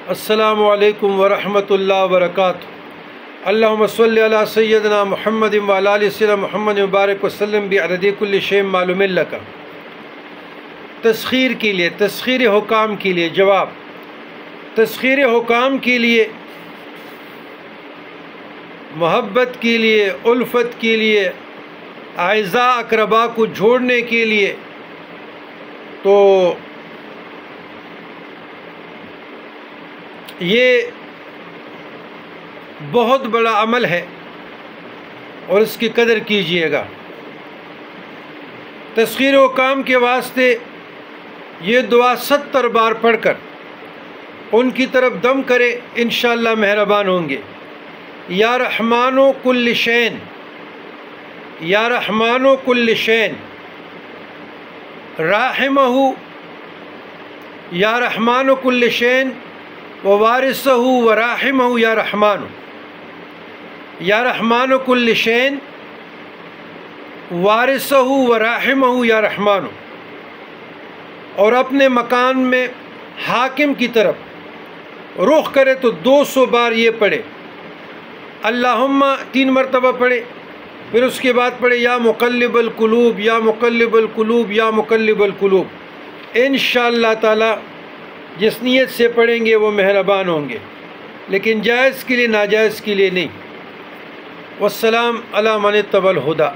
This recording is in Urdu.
السلام علیکم ورحمۃ اللہ وبرکاتہ۔ اللہم صلی علی سیدنا محمد وعلی آل سیدنا محمد مبارک وسلم بعدد کل شیء معلوم لک۔ تسخیر کے لیے، تسخیر حکام کے لیے جواب۔ تسخیر حکام کے لیے، محبت کے لیے، الفت کے لیے، اعزاء اقربا کو جوڑنے کے لیے تو یہ بہت بڑا عمل ہے اور اس کی قدر کیجیے گا۔ تسخیر حکام کے واسطے یہ دعا 70 بار پڑھ کر ان کی طرف دم کرے، انشاءاللہ مہربان ہوں گے۔ یا رحمانو کل شین، یا رحمانو کل شین، راحمہ یا رحمانو کل شین ووارثہ وراحمہ یا رحمانو، یا رحمانو کل شین وارثہ وراحمہ یا رحمانو۔ اور اپنے مکان میں حاکم کی طرف رخ کرے تو 200 بار یہ پڑھے، اللہم 3 مرتبہ پڑھے، پھر اس کے بعد پڑھے یا مقلب القلوب، یا مقلب القلوب، یا مقلب القلوب۔ انشاءاللہ تعالی جس نیت سے پڑھیں گے وہ مہربان ہوں گے، لیکن جائز کے لیے، ناجائز کے لیے نہیں۔ والسلام علی من اتبع الہدی۔